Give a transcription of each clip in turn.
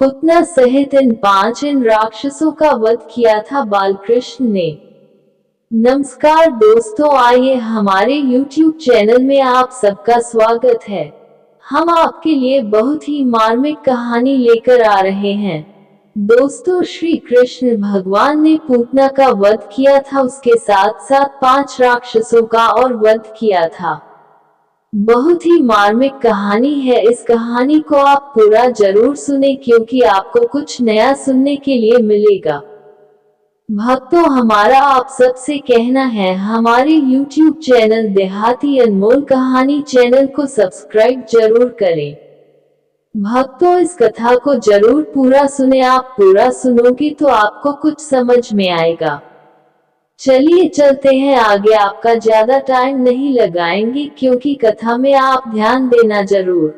पुतना सहित इन राक्षसों का वध किया था बालकृष्ण ने। नमस्कार दोस्तों, आइए हमारे YouTube चैनल में आप सबका स्वागत है। हम आपके लिए बहुत ही मार्मिक कहानी लेकर आ रहे हैं। दोस्तों, श्री कृष्ण भगवान ने पूतना का वध किया था, उसके साथ साथ 5 राक्षसों का और वध किया था। बहुत ही मार्मिक कहानी है। इस कहानी को आप पूरा जरूर सुने क्योंकि आपको कुछ नया सुनने के लिए मिलेगा। भक्तों, हमारा आप सबसे कहना है, हमारे YouTube चैनल देहाती अनमोल कहानी चैनल को सब्सक्राइब जरूर करें। भक्तों, इस कथा को जरूर पूरा सुने। आप पूरा सुनोगे तो आपको कुछ समझ में आएगा। चलिए चलते हैं आगे। आपका ज्यादा टाइम नहीं लगाएंगे क्योंकि कथा में आप ध्यान देना जरूर।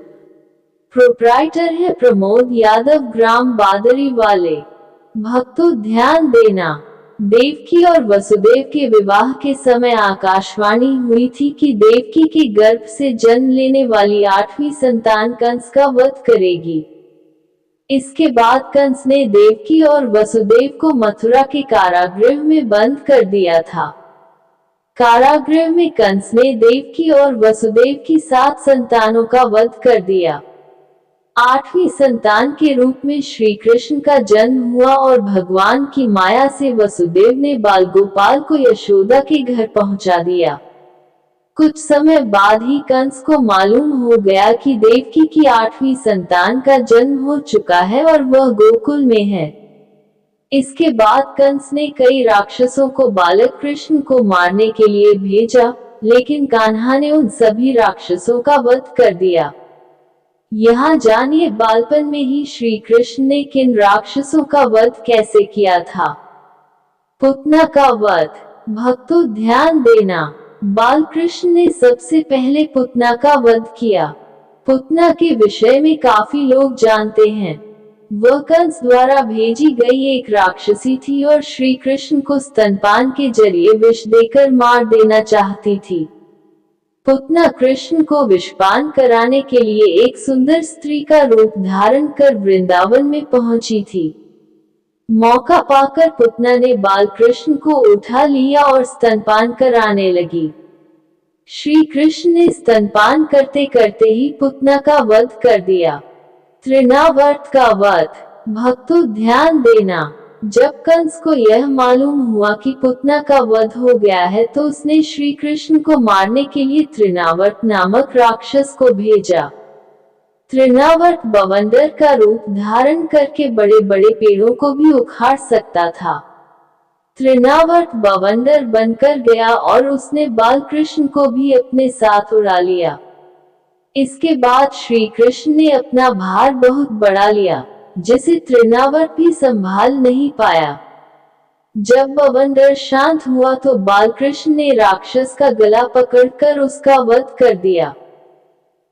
प्रोप्राइटर है प्रमोद यादव, ग्राम बादरी वाले। भक्तों, ध्यान देना। देवकी और वसुदेव के विवाह के समय आकाशवाणी हुई थी कि देवकी के गर्भ से जन्म लेने वाली 8वीं संतान कंस का वध करेगी। इसके बाद कंस ने देवकी और वसुदेव को मथुरा के कारागृह में बंद कर दिया था। कारागृह में कंस ने देवकी और वसुदेव की 7 संतानों का वध कर दिया। 8वीं संतान के रूप में श्री कृष्ण का जन्म हुआ और भगवान की माया से वसुदेव ने बाल गोपाल को यशोदा के घर पहुंचा दिया। कुछ समय बाद ही कंस को मालूम हो गया कि देवकी की 8वीं संतान का जन्म हो चुका है और वह गोकुल में है। इसके बाद कंस ने कई राक्षसों को बालक कृष्ण को मारने के लिए भेजा, लेकिन कान्हा ने उन सभी राक्षसों का वध कर दिया। यहाँ जानिए बालपन में ही श्री कृष्ण ने किन राक्षसों का वध कैसे किया था। पुतना का वध। भक्तों, ध्यान देना। बालकृष्ण ने सबसे पहले पुतना का वध किया। पुतना के विषय में काफी लोग जानते हैं। वह कंस द्वारा भेजी गई एक राक्षसी थी और श्री कृष्ण को स्तनपान के जरिए विष देकर मार देना चाहती थी। पुतना कृष्ण को विषपान कराने के लिए एक सुंदर स्त्री का रूप धारण कर वृंदावन में पहुंची थी। मौका पाकर पुतना ने बालकृष्ण को उठा लिया और स्तनपान कराने लगी। श्री कृष्ण ने स्तनपान करते करते ही पुतना का वध कर दिया। तृणावर्त का वध। भक्तों, ध्यान देना। जब कंस को यह मालूम हुआ कि पुतना का वध हो गया है तो उसने श्री कृष्ण को मारने के लिए तृणावर्त नामक राक्षस को भेजा। तृणावर्त बवंडर का रूप धारण करके बड़े बड़े पेड़ों को भी उखाड़ सकता था। तृणावर्त बवंडर बनकर गया और उसने बालकृष्ण को भी अपने साथ उड़ा लिया। इसके बाद श्री कृष्ण ने अपना भार बहुत बढ़ा लिया, जिसे तृणावर्त भी संभाल नहीं पाया। जब बवंडर शांत हुआ तो बालकृष्ण ने राक्षस का गला पकड़कर उसका वध कर दिया।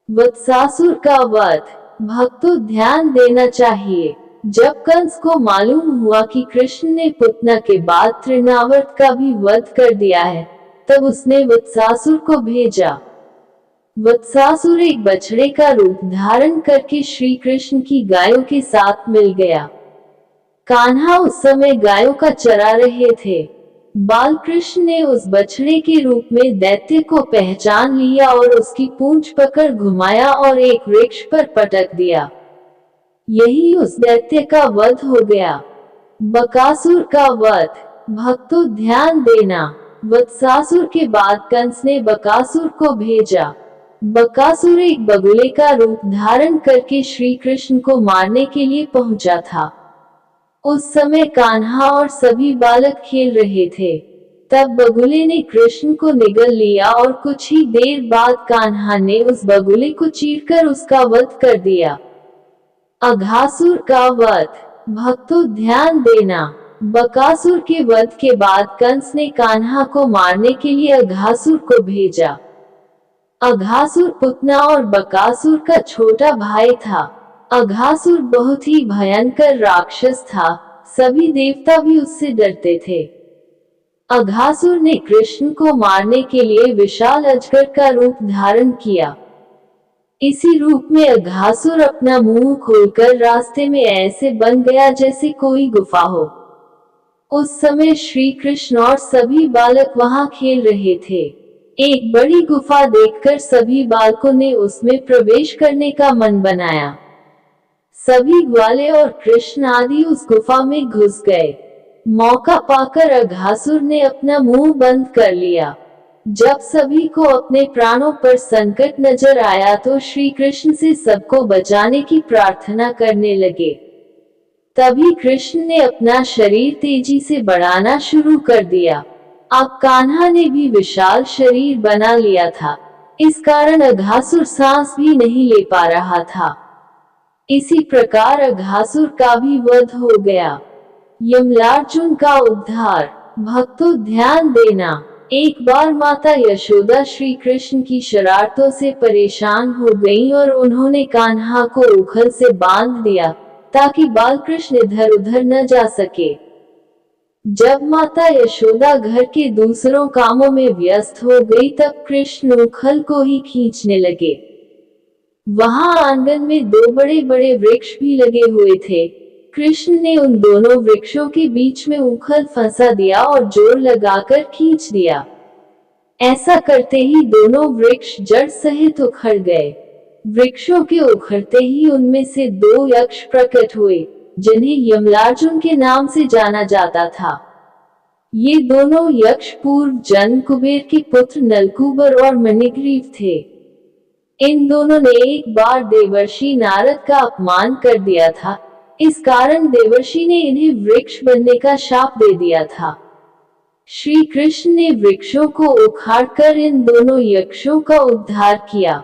वत्सासुर का वध। भक्तों, ध्यान देना चाहिए। जब कंस को मालूम हुआ कि कृष्ण ने पुतना के बाद तृणावर्त का भी वध कर दिया है, तब उसने वत्सासुर को भेजा। वत्सासुर एक बछड़े का रूप धारण करके श्री कृष्ण की गायों के साथ मिल गया। कान्हा उस समय गायों का चरा रहे थे। बालकृष्ण ने उस बछड़े के रूप में दैत्य को पहचान लिया और उसकी पूंछ पकड़ घुमाया और एक वृक्ष पर पटक दिया। यही उस दैत्य का वध हो गया। बकासुर का वध। भक्तों, ध्यान देना। वत्सासुर के बाद कंस ने बकासुर को भेजा। बकासुर एक बगुले का रूप धारण करके श्री कृष्ण को मारने के लिए पहुंचा था। उस समय कान्हा और सभी बालक खेल रहे थे। तब बगुले ने कृष्ण को निगल लिया और कुछ ही देर बाद कान्हा ने उस बगुले को चीरकर उसका वध कर दिया। अघासुर का वध। भक्तों, ध्यान देना। बकासुर के वध के बाद कंस ने कान्हा को मारने के लिए अघासुर को भेजा। अघासुर पुतना और बकासुर का छोटा भाई था। अघासुर बहुत ही भयंकर राक्षस था। सभी देवता भी उससे डरते थे। अघासुर ने कृष्ण को मारने के लिए विशाल अजगर का रूप धारण किया। इसी रूप में अघासुर अपना मुंह खोलकर रास्ते में ऐसे बन गया जैसे कोई गुफा हो। उस समय श्री कृष्ण और सभी बालक वहां खेल रहे थे। एक बड़ी गुफा देखकर सभी बालकों ने उसमें प्रवेश करने का मन बनाया। सभी ग्वाले और कृष्ण आदि उस गुफा में घुस गए। मौका पाकर अघासुर ने अपना मुंह बंद कर लिया। जब सभी को अपने प्राणों पर संकट नजर आया तो श्री कृष्ण से सबको बचाने की प्रार्थना करने लगे। तभी कृष्ण ने अपना शरीर तेजी से बढ़ाना शुरू कर दिया। अब कान्हा ने भी विशाल शरीर बना लिया था। इस कारण अघासुर सांस भी नहीं ले पा रहा था। इसी प्रकार अघासुर का भी वध हो गया। यमलार्जुन का उद्धार। भक्तों ध्यान देना, एक बार माता यशोदा श्री कृष्ण की शरारतों से परेशान हो गईं और उन्होंने कान्हा को उखल से बांध दिया ताकि बालकृष्ण इधर उधर न जा सके। जब माता यशोदा घर के दूसरों कामों में व्यस्त हो गई तब कृष्ण उखल को ही खींचने लगे। वहां आंगन में दो बड़े बड़े वृक्ष भी लगे हुए थे। कृष्ण ने उन दोनों वृक्षों के बीच में उखल फंसा दिया और जोर लगाकर खींच दिया। ऐसा करते ही दोनों वृक्ष जड़ सहित उखड़ गए। वृक्षों के उखड़ते ही उनमें से दो यक्ष प्रकट हुए, जिन्हें यमलार्जुन के नाम से जाना जाता था। ये दोनों यक्ष पूर्व जन्म कुबेर के पुत्र नलकूबर और मणिग्रीव थे। इन दोनों ने एक बार देवर्षि नारद का अपमान कर दिया था। इस कारण देवर्षि ने इन्हें वृक्ष बनने का शाप दे दिया था। श्री कृष्ण ने वृक्षों को उखाड़कर इन दोनों यक्षों का उद्धार किया।